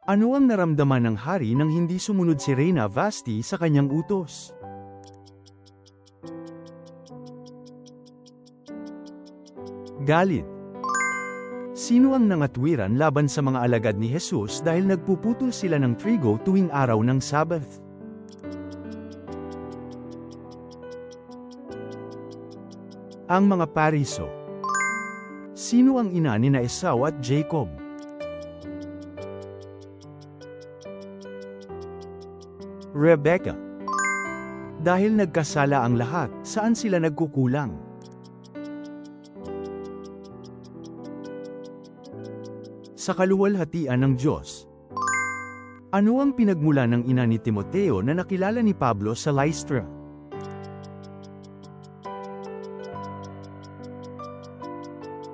Ano ang naramdaman ng hari nang hindi sumunod si Reyna Vasti sa kanyang utos? Galit. Sino ang nangatwiran laban sa mga alagad ni Jesus dahil nagpuputol sila ng trigo tuwing araw ng Sabbath? Ang mga Pariso. Sino ang ina ni Esau at Jacob? Rebecca. Dahil nagkasala ang lahat, saan sila nagkukulang? Sa kaluwalhatian ng Diyos. Ano ang pinagmula ng ina ni Timoteo na nakilala ni Pablo sa Lystra?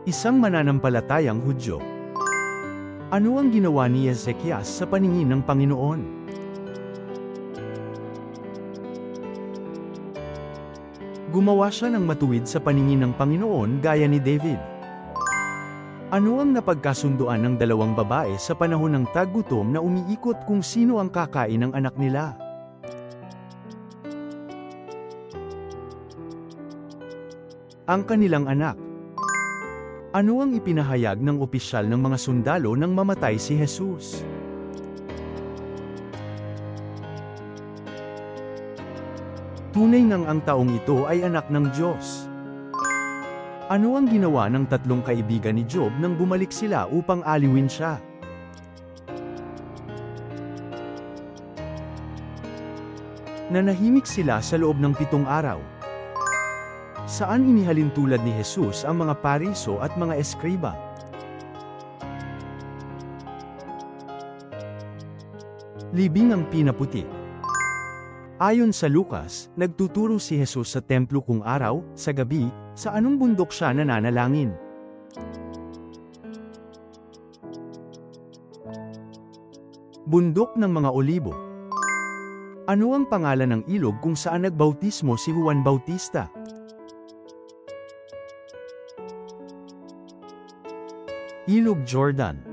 Isang mananampalatayang Hudyo. Ano ang ginawa ni Ezekias sa paningin ng Panginoon? Gumawa siya ng matuwid sa paningin ng Panginoon gaya ni David. Ano ang napagkasunduan ng dalawang babae sa panahon ng taggutom na umiikot kung sino ang kakain ng anak nila? Ang kanilang anak. Ano ang ipinahayag ng opisyal ng mga sundalo nang mamatay si Jesus? Tunay ngang ang taong ito ay anak ng Diyos. Ano ang ginawa ng tatlong kaibigan ni Job nang bumalik sila upang aliwin siya? Nanahimik sila sa loob ng 7 araw. Saan inihalin tulad ni Jesus ang mga Pariso at mga Eskriba? Libing ang pinaputi. Ayon sa Lucas, nagtuturo si Jesus sa templo kung araw, sa gabi, sa anong bundok siya nananalangin. Bundok ng mga Olibo. Ano ang pangalan ng ilog kung saan nagbautismo si Juan Bautista? Ilog Jordan.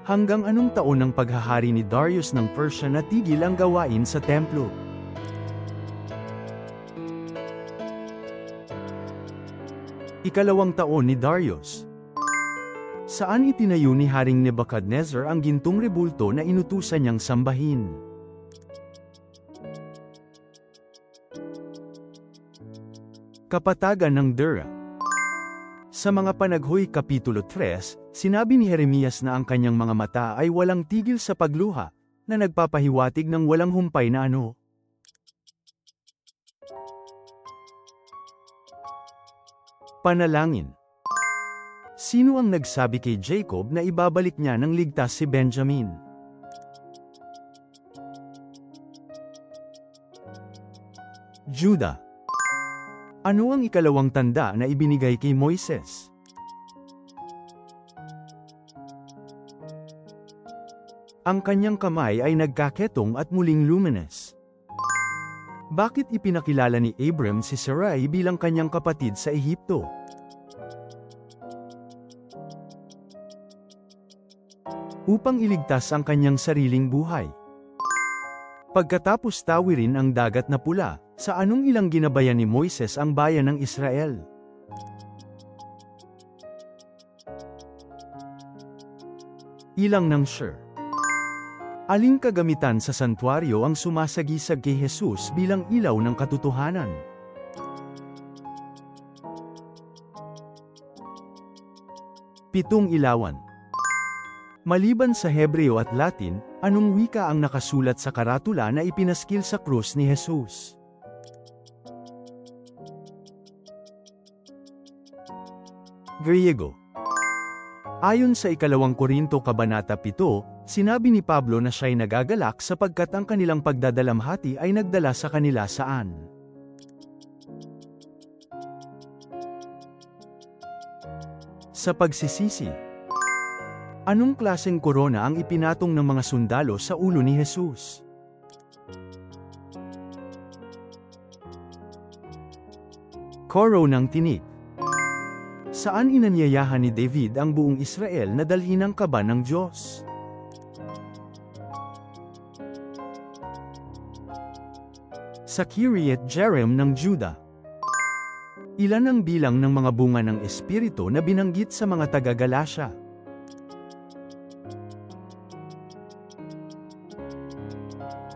Hanggang anong taon ng paghahari ni Darius ng Persia natigil ang gawain sa templo? Ikalawang taon ni Darius. Saan itinayo ni Haring Nebuchadnezzar ang gintong rebulto na inutusan niyang sambahin? Kapatagan ng Dura. Sa mga Panaghoy Kapitulo 3, sinabi ni Jeremias na ang kanyang mga mata ay walang tigil sa pagluha, na nagpapahiwatig ng walang humpay na ano. Panalangin. Sino ang nagsabi kay Jacob na ibabalik niya ng ligtas si Benjamin? Judah. Ano ang ikalawang tanda na ibinigay kay Moises? Ang kanyang kamay ay nagkaketong at muling luminous. Bakit ipinakilala ni Abram si Sarai bilang kanyang kapatid sa Ehipto? Upang iligtas ang kanyang sariling buhay. Pagkatapos tawirin ang dagat na pula, sa anong ilang ginabayan ni Moises ang bayan ng Israel? Ilang ng Shur. Aling kagamitan sa santuaryo ang sumasagisag kay Jesus bilang ilaw ng katotohanan? Pitong ilawan. Maliban sa Hebreo at Latin, anong wika ang nakasulat sa karatula na ipinaskil sa krus ni Jesus? Griego. Ayon sa ikalawang Korinto Kabanata 7, sinabi ni Pablo na siya'y nagagalak sapagkat ang kanilang pagdadalamhati ay nagdala sa kanila saan? Sa pagsisisi. Anong klaseng korona ang ipinatong ng mga sundalo sa ulo ni Jesus? Koronang tinik. Saan inanyayahan ni David ang buong Israel na dalhin ang kaba ng Diyos? Sa Kiriath Jearim ng Juda. Ilan ang bilang ng mga bunga ng Espiritu na binanggit sa mga taga-Galasya?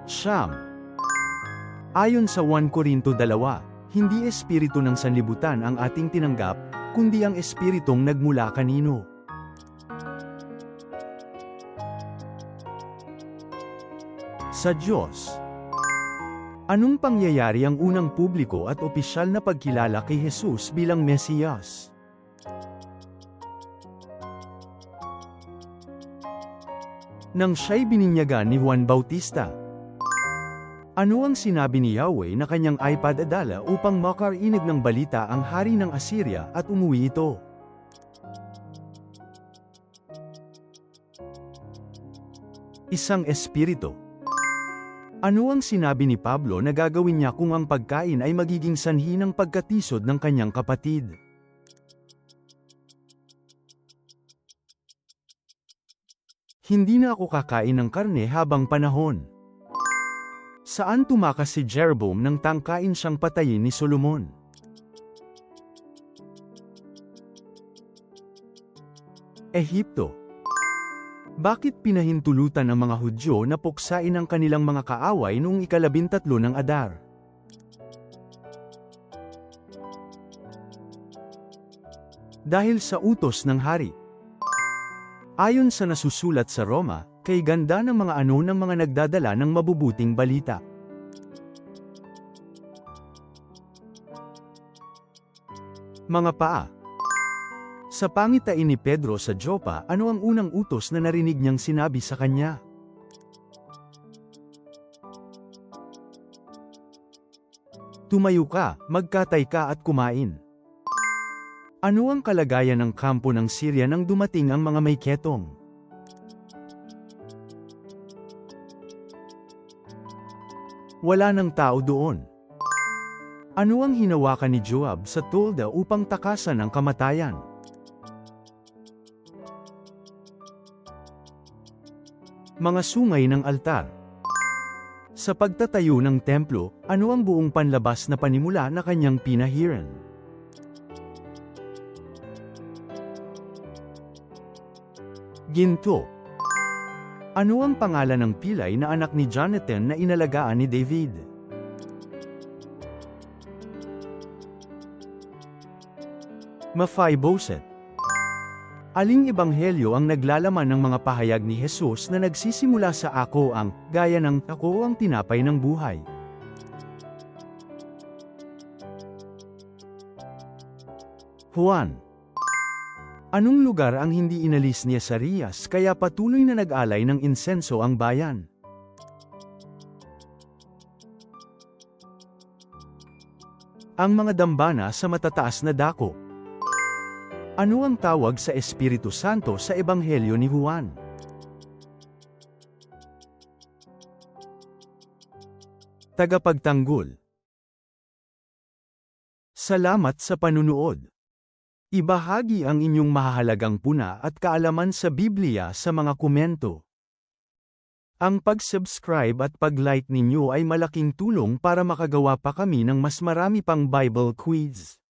Siyam. Ayon sa 1 Korinto 2, hindi espiritu ng sanlibutan ang ating tinanggap, kundi ang espiritong nagmula kanino. Sa Diyos. Anong pangyayari ang unang publiko at opisyal na pagkilala kay Jesus bilang Mesiyas? Nang siya'y bininyagan ni Juan Bautista. Ano ang sinabi ni Yahweh na kanyang ipadadala upang makarinig ng balita ang hari ng Assyria at umuwi ito? Isang espiritu. Ano ang sinabi ni Pablo na gagawin niya kung ang pagkain ay magiging sanhi ng pagkatisod ng kanyang kapatid? Hindi na ako kakain ng karne habang panahon. Saan tumakas si Jeroboam nang tangkain siyang patayin ni Solomon? Ehipto. Bakit pinahintulutan ang mga Hudyo na puksain ang kanilang mga kaaway noong ika-13 ng Adar? Dahil sa utos ng hari. Ayon sa nasusulat sa Roma, kay ganda ng mga ano ng mga nagdadala ng mabubuting balita. Mga paa. Sa pangitain ni Pedro sa Joppa, ano ang unang utos na narinig niyang sinabi sa kanya? Tumayo ka, magkatay ka at kumain. Ano ang kalagayan ng kampo ng Syria nang dumating ang mga may ketong? Wala ng tao doon. Ano ang hinawakan ni Joab sa tolda upang takasan ang kamatayan? Mga sungay ng altar. Sa pagtatayo ng templo, ano ang buong panlabas na panimula na kanyang pinahiran? Ginto. Ano ang pangalan ng pilay na anak ni Jonathan na inalagaan ni David? Mephibosheth. Aling ebanghelyo ang naglalaman ng mga pahayag ni Jesus na nagsisimula sa ako ang, gaya ng ako ang tinapay ng buhay? Juan. Anong lugar ang hindi inalis ni Asarias kaya patuloy na nag-alay ng insenso ang bayan? Ang mga dambana sa matataas na dako. Ano ang tawag sa Espiritu Santo sa Ebanghelyo ni Juan? Tagapagtanggol. Salamat sa panunood. Ibahagi ang inyong mahahalagang puna at kaalaman sa Biblia sa mga komento. Ang pag-subscribe at pag-like ninyo ay malaking tulong para makagawa pa kami ng mas marami pang Bible quiz.